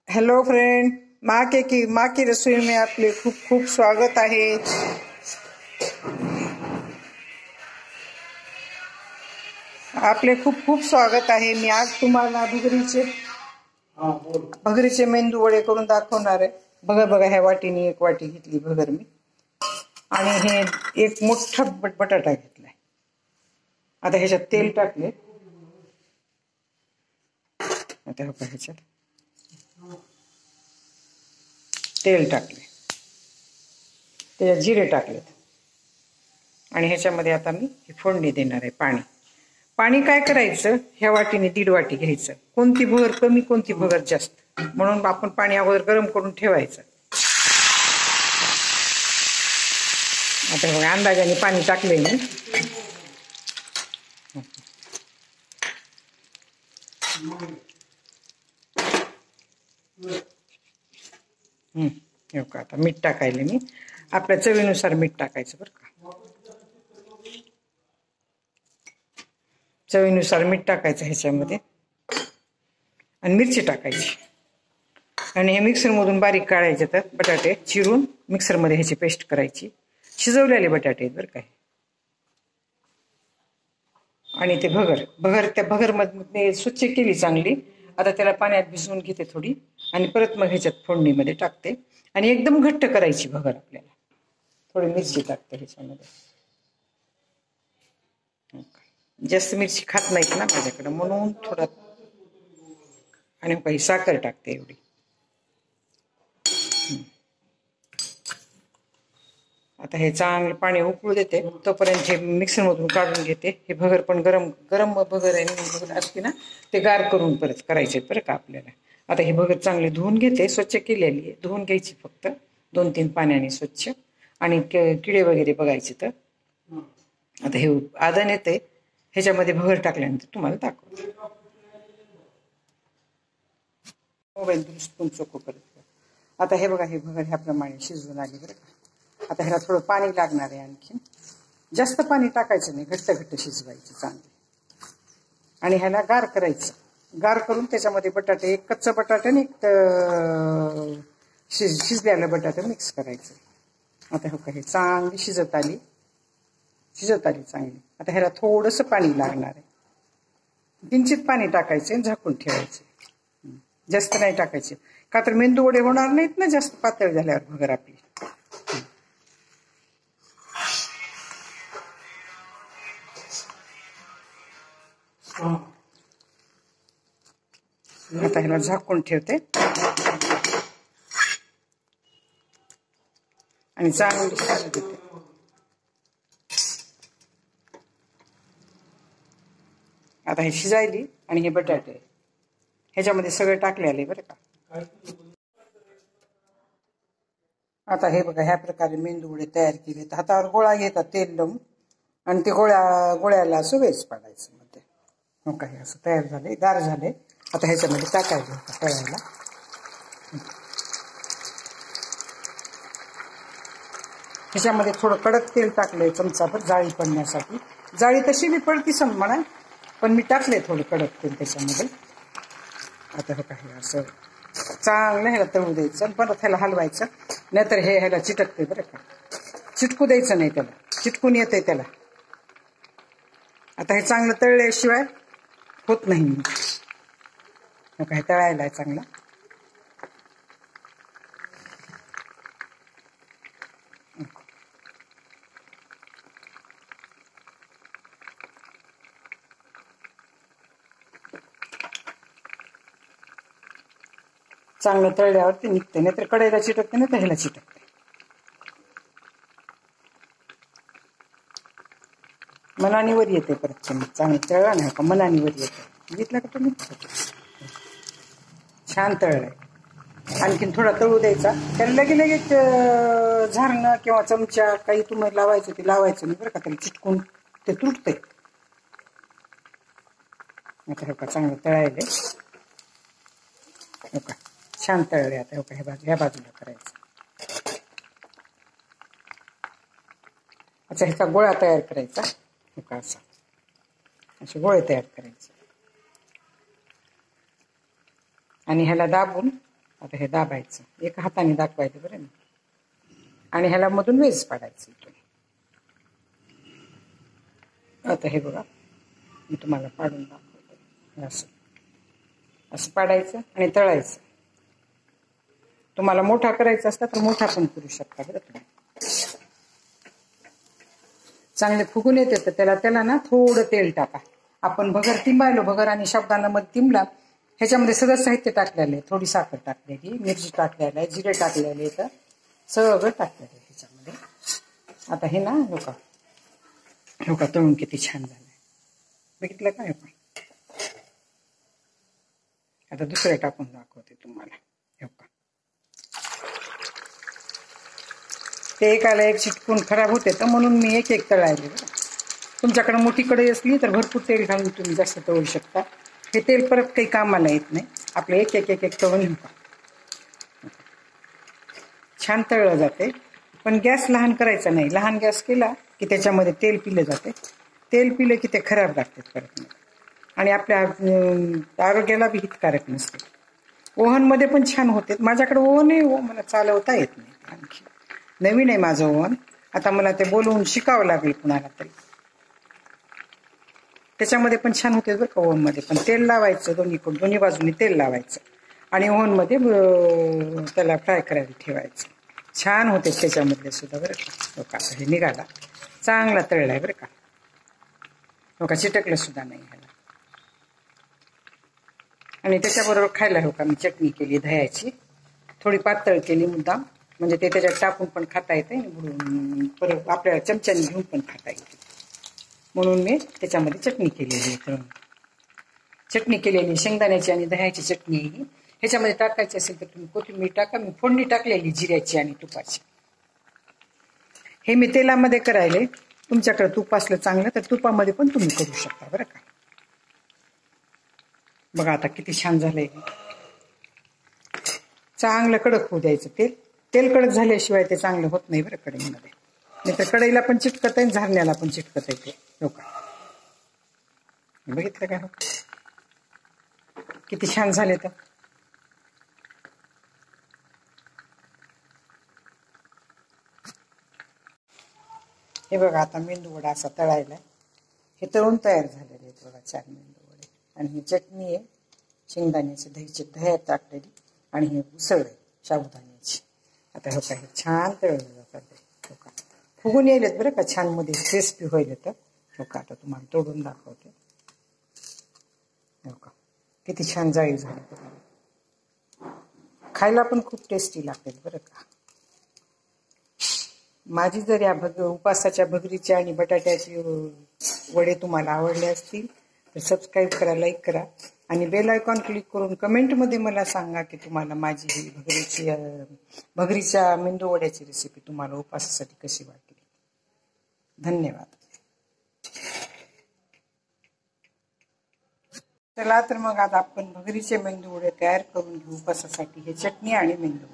Hello friend, माँ की रसोई में आपले खूप खूप स्वागत आहे। आपले खूप खूप स्वागत आहे। मी आज तुम्हाला भगरीचे मेंदू वडे करून दाखवणार आहे। बघा ह्या वाटीने एक वाटी घेतली भगर मी, आणि हे एक मोठा बटाटा घेतलाय। आता ह्याच्यात तेल टाकले, आता ह्याच्यात तेल टाकले, त्याच्यात जिरे टाकलेत, आणि ह्याच्यामध्ये आता मी फोडणी देणार आहे। पाणी काय करायचं, ह्या वाटीने 1.5 वाटी घ्यायचं। कोणती भगर कमी कोणती भगर जास्त, म्हणून आपण पाणी अगोदर गरम करून ठेवायचं। आता बघा अंदाजाने पाणी टाकले मी। आता मीठ टाकायले मी, आपल्या चवीनुसार मीठ टाकायचं बरं का। चवीनुसार मीठ टाकायचं ह्याच्यामध्ये, आणि मिरची टाकायची, आणि हे मिक्सर मधून बारीक काढायचे। तर बटाटे चिरून मिक्सर मध्ये ह्याची पेस्ट करायची। शिजवलेले बटाटे आहेत बरं काय। आणि ते त्या भगर मध्ये स्वच्छ केली चांगली। आता त्याला पाण्यात भिजवून घेते थोडी, आणि परत मग ह्याच्यात फोडणीमध्ये टाकते, आणि एकदम घट्ट करायची भगर। आपल्याला थोडी मिरची टाकते ह्याच्यामध्ये, जास्त मिरची खात नाहीत ना माझ्याकडे, म्हणून थोडं, आणि काही साखर टाकते एवढी। आता हे चांगलं पाणी उकळू देते, तोपर्यंत हे मिक्सर मधून काढून घेते। हे भगर पण गरम भगर आहे भगर असते ना, ते गार करून परत करायचे बरं का आपल्याला। आता हे भगर चांगले धुवून घेते, स्वच्छ केलेली आहे, धुवून घ्यायची फक्त 2-3 पाण्याने स्वच्छ, आणि किडे वगैरे बघायचे तर। आता हे आदन येते, ह्याच्यामध्ये भगर टाकल्यानंतर तुम्हाला दाखवते। मोबाईल दुरुस्त चोखो करत। आता हे बघा, हे भगर ह्याप्रमाणे शिजवून आली बरं का। आता ह्याला थोडं पाणी लागणार आहे आणखी, जास्त पाणी टाकायचं नाही, घट्ट शिजवायची चांगली, आणि ह्याला गार करायचं। गार करून त्याच्यामध्ये बटाटे, एक कच्चा बटाटा आणि एक शिजलेला बटाटा मिक्स करायचं। आता हे काही चांगली शिजत आली चांगली। आता ह्याला थोडंसं पाणी लागणार आहे, किंचित पाणी टाकायचे, झाकून ठेवायचे, जास्त नाही टाकायचे, का तर मेंदू वडे होणार नाहीत ना जास्त पातळ झाल्यावर भगर आपली। आता ह्याला झाकून ठेवते, आणि चांगली शिजू देते। आता हे शिजायली, आणि हे बटाटे ह्याच्यामध्ये सगळे टाकलेले बरं का। आता हे बघा, ह्या प्रकारे मेंदू वडे तयार केले। हातावर गोळा घेतात तेल लावून, आणि ते गोळ्याला असं वेच पाडायचं मध्ये। हो काय, असं तयार झाले, गार झाले। आता ह्याच्यामध्ये टाकायचं होतं तळायला। ह्याच्यामध्ये थोडं कडक तेल टाकलंय चमचाभर, जाळी पडण्यासाठी। जाळी तशी बी पडती म्हणा, पण मी टाकले थोडं कडक तेल त्याच्यामध्ये। आता हो काय, असं चांगलं ह्याला तळू द्यायचं, आणि परत ह्याला हलवायचं, नाहीतर हे ह्याला चिटकते बरं का। चिटकू द्यायचं नाही त्याला, चिटकून येतंय त्याला। आता हे चांगलं तळल्याशिवाय होत नाही। काय तळायला आहे चांगला। चांगलं तळल्यावर ते निघते, नाहीतर कढईला चिटकते, नाही तर ह्याला चिटकते। मनानीवर येते परत, चांगलं तळला नाही का मनानीवर येते, बघितलं का तुम्ही। छान तळलंय, आणखीन थोडा तळू द्यायचा। त्याला लगेच झारणं किंवा चमचा काही तुम्ही लावायचं ते लावायचं नाही बरं का, त्याला चिटकून ते तुटते। आता हे का चांगलं तळायले, हो का छान तळले। आता हो का ह्या बाजूला करायचं। अच्छा, ह्याचा गोळा तयार करायचा, हो का असा, असे गोळे तयार करायचे। आणि ह्याला दाबून आता हे दाबायचं, एका हाताने दाखवायचं बरं ना, आणि ह्याला मधून वेज पाडायचं इथून. आता हे बघा मी तुम्हाला पाडून दाखवते. असं असं पाडायचं आणि तळायचं. तुम्हाला मोठा करायचा असता तर मोठा पण करू शकता बरं तुम्ही. चांगले फुगून येते तर त्याला ना थोडं तेल टाका. आपण भगर तिंबायलो, भगर आणि साबुदाण्यामध्ये तिंबला, ह्याच्यामध्ये सगळं साहित्य टाकलेलं आहे. थोडी साखर टाकलेली, मिरची टाकलेलं आहे, जिरे टाकलेले आहे, तर सगळं टाकलेलं आहे ह्याच्यामध्ये. आता हे ना हो का तळून किती छान झालंय बघितलं काय आपण. आता दुसरे टाकून दाखवते तुम्हाला. हो का ते एकाला एक चिटकून खराब होते तर म्हणून मी एक एक तळायले. तुमच्याकडे मोठी कढई असली तर भरपूर तेल घालून तुम्ही जास्त तळू शकता. हे तेल परत काही कामाला येत नाही. आपलं एक एक एक एक तळून घेऊ का. छान तळलं जाते, पण गॅस लहान करायचा नाही. लहान गॅस केला की त्याच्यामध्ये तेल पिलं जाते. तेल पिलं की ते खराब लागते परत आणि आपल्या आरोग्याला बी हितकारक नसते. ओव्हनमध्ये पण छान होते. माझ्याकडे ओव्हन आहे, मला चालवता येत नाही. आणखी नवीन आहे माझं ओव्हन. आता मला ते बोलवून शिकावं लागेल कुणाला तरी. त्याच्यामध्ये पण छान होते बरं का. ओव्हनमध्ये पण तेल लावायचं, दोन्ही बाजूनी तेल लावायचं आणि ओव्हनमध्ये त्याला फ्राय करायला ठेवायचं. छान होते त्याच्यामधले सुद्धा बरं का. हो का हे निघाला चांगला तळलाय बरं का. हो का चिटकलं सुद्धा नाही ह्याला. आणि त्याच्याबरोबर खायला हो का मी चटणी केली दह्याची, थोडी पातळ केली मुद्दाम, म्हणजे ते त्याच्यात टाकून पण खाता येते आणि परत आपल्याला चमच्याने घेऊन पण खाता येते. म्हणून मी त्याच्यामध्ये चटणी केलेली आहे. चटणी केलेली शेंगदाण्याची आणि दह्याची चटणी ही ह्याच्यामध्ये टाकायची असेल तर तुम्ही कोथिंबीर टाका. मी फोडणी टाकलेली जिऱ्याची आणि तुपाची. हे मी तेलामध्ये करायले. तुमच्याकडे तूप असलं चांगलं तर तुपामध्ये पण तुम्ही करू शकता बरं का. बघा आता किती छान झालंय. चांगलं कडक होऊ द्यायचं तेल. तेल कडक झाल्याशिवाय ते चांगलं होत नाही बरं कढईमध्ये. नाही तर कढईला पण चिटकत आहे, झारण्याला पण चिटकत आहे ते. हो का बघितलं का. हो किती छान झाले तर. हे बघा आता मेंदू वडा असा तळायला. हे तळून तयार झालेले आहेत बघा 4 मेंदू वडे. आणि ही चटणी आहे शेंगदाण्याची दह्यात टाकलेली, आणि हे उसळ आहे साबुदाण्याची. आता हो का हे छान तळलं जातात. हो का फुगून यायलेत बरं का, छान मध्ये क्रिस्पी होईल तर. हो का आता तुम्हाला तोडून दाखवते. हो का किती छान जाळी झाली. खायला पण खूप टेस्टी लागते बरं का. माझी जर या उपासाच्या भगरीच्या आणि बटाट्याची वडे तुम्हाला आवडले असतील तर सबस्क्राईब करा, लाईक करा आणि बेल आयकॉन क्लिक करून कमेंटमध्ये मला सांगा की तुम्हाला माझी ही भगरीच्या मेंदू वड्याची रेसिपी तुम्हाला उपासासाठी कशी वाटली. धन्यवाद. चला तर मग आता आपण भगरीचे मेंदू वडे तयार करून घेऊ उपासासाठी. हे चटणी आणि मेंदू